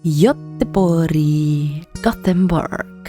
Göteborg, Gothenburg,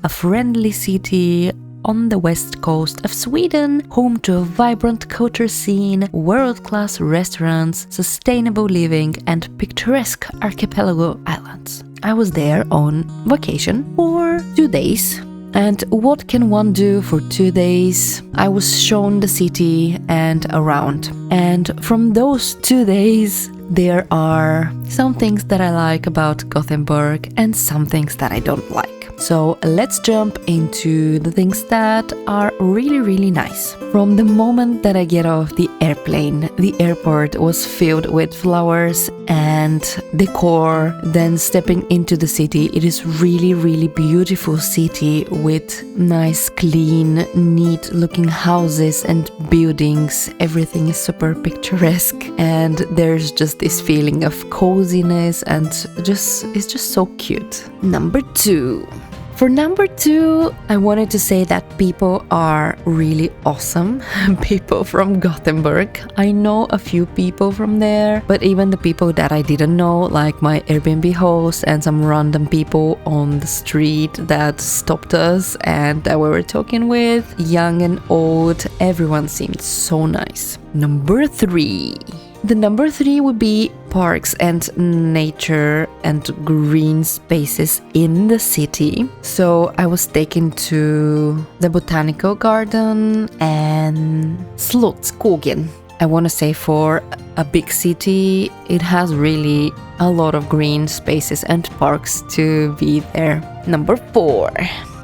a friendly city on the west coast of Sweden, home to a vibrant culture scene, world-class restaurants, sustainable living, and picturesque archipelago islands. I was there on vacation for 2 days. And what can one do for 2 days? I was shown the city and around. And from those 2 days, there are some things that I like about Gothenburg and some things that I don't like. So let's jump into the things that are really nice. From the moment that I get off the airplane, the airport was filled with flowers and decor. Then stepping into the city, it is really beautiful city with nice, clean, neat looking houses and buildings. Everything is super picturesque and there's just this feeling of coziness and it's just so cute. Number 2. For number 2, I wanted to say that people are really awesome. People from Gothenburg. I know a few people from there, but even the people that I didn't know, like my Airbnb host and some random people on the street that stopped us and that we were talking with, young and old, everyone seemed so nice. Number 3. The number 3 would be parks and nature and green spaces in the city. So I was taken to the botanical garden and Slottsskogen. I want to say for a big city, it has really a lot of green spaces and parks to be there. Number 4.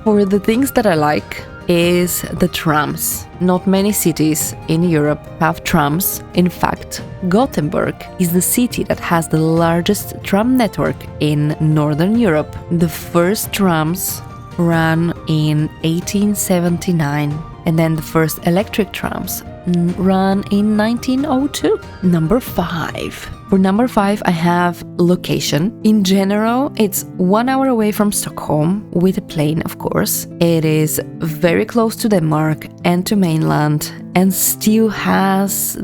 For the things that I like is the trams. Not many cities in Europe have trams. In fact, Gothenburg is the city that has the largest tram network in Northern Europe. The first trams ran in 1879, and then the first electric trams ran in 1902. Number 5. For number 5, I have location. In general, it's 1 hour away from Stockholm with a plane, of course. It is very close to Denmark and to mainland, and still has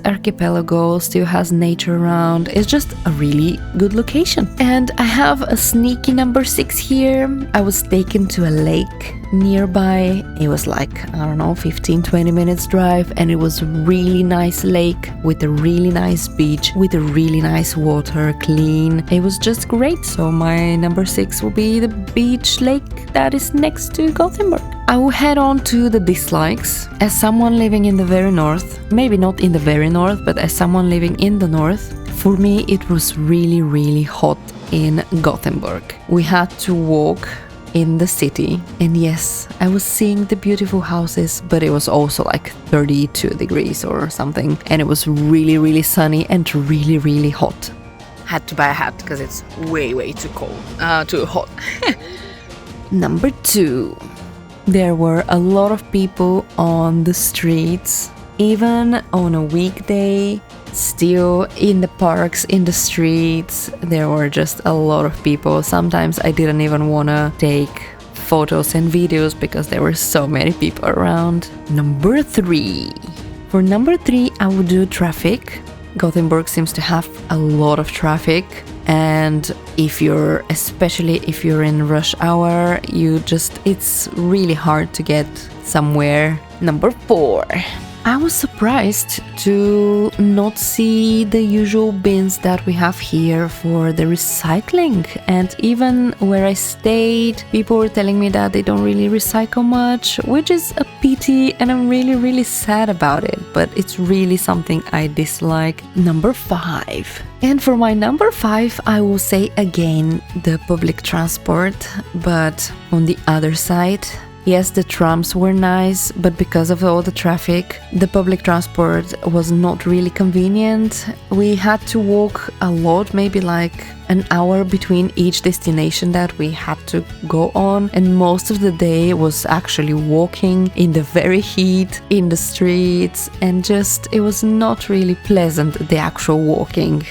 archipelago, still has nature around. It's just a really good location. And I have a sneaky number 6 here. I was taken to a lake nearby. It was like, 15-20 minutes drive, and it was a really nice lake with a really nice beach with a really nice water, clean. It was just great. So my number 6 will be the beach lake that is next to Gothenburg. I will head on to the dislikes. As someone living in the very north, maybe not in the very north, but as someone living in the north, for me it was really hot in Gothenburg. We had to walk in the city, and yes, I was seeing the beautiful houses, but it was also like 32 degrees or something, and it was really sunny and really hot. Had to buy a hat because it's way too cold, too hot. Number 2. There were a lot of people on the streets, even on a weekday. Still in the parks, in the streets, there were just a lot of people. Sometimes I didn't even want to take photos and videos because there were so many people around. Number 3. For number 3, I would do traffic. Gothenburg seems to have a lot of traffic, and especially if you're in rush hour, it's really hard to get somewhere. Number 4. I was surprised to not see the usual bins that we have here for the recycling. And even where I stayed, people were telling me that they don't really recycle much, which is a pity, and I'm really sad about it. But it's really something I dislike. Number 5. And for my number 5, I will say again the public transport, but on the other side. Yes, the trams were nice, but because of all the traffic, the public transport was not really convenient. We had to walk a lot, maybe like an hour between each destination that we had to go on, and most of the day was actually walking in the very heat, in the streets, and it was not really pleasant, the actual walking,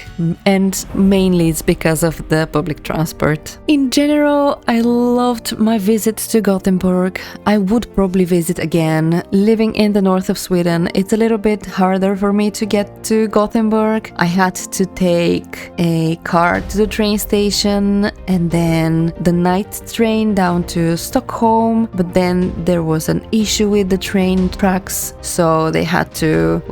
and mainly it's because of the public transport. In general, I loved my visit to Gothenburg. Gothenburg. I would probably visit again. Living in the north of Sweden, it's a little bit harder for me to get to Gothenburg. I had to take a car to the train station and then the night train down to Stockholm, but then there was an issue with the train tracks, so we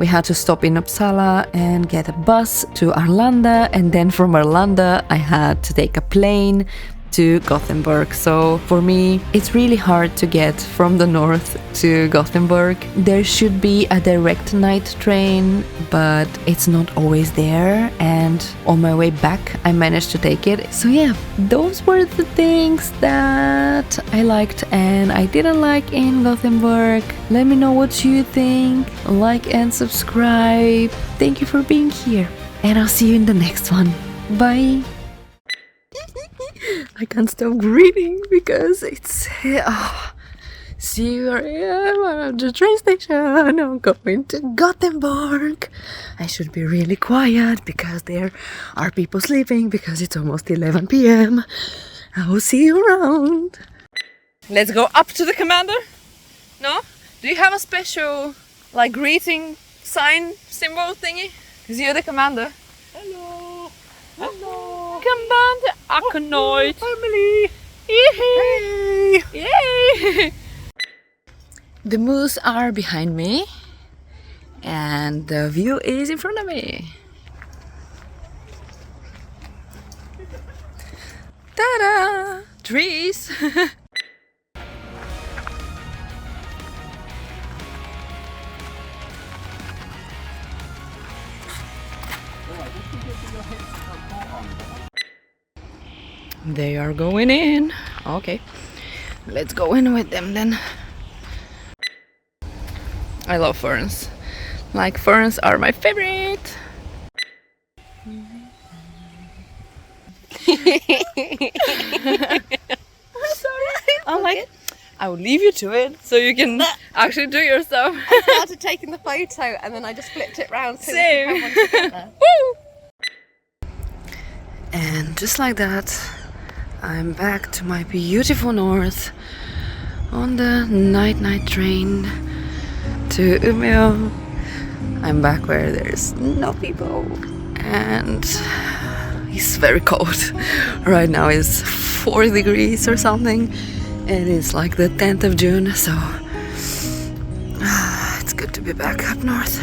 had to stop in Uppsala and get a bus to Arlanda, and then from Arlanda I had to take a plane to Gothenburg. So for me, it's really hard to get from the north to Gothenburg. There should be a direct night train, but it's not always there, and on my way back I managed to take it. So yeah, those were the things that I liked and I didn't like in Gothenburg. Let me know what you think. Like and subscribe. Thank you for being here, and I'll see you in the next one. Bye. I can't stop reading because it's see you at the train station. I'm going to Gothenburg. I should be really quiet because there are people sleeping because it's almost 11 p.m. I will see you around. Let's go up to the commander. No? Do you have a special like greeting sign symbol thingy? Because you're the commander. Hello. Hello. Commander Akanoid. Family. Yay! Yay! The moose are behind me and the view is in front of me. Ta-da! Trees! They are going in. Okay, let's go in with them then. I love ferns. Like, ferns are my favorite. I'm sorry. I'm like, I will leave you to it so you can actually do your stuff. I started taking the photo and then I just flipped it round so Same. we could have one together. Woo! And just like that, I'm back to my beautiful north on the night train to Umeå. I'm back where there's no people and it's very cold. Right now it's 4 degrees or something and it's like the 10th of June, so it's good to be back up north.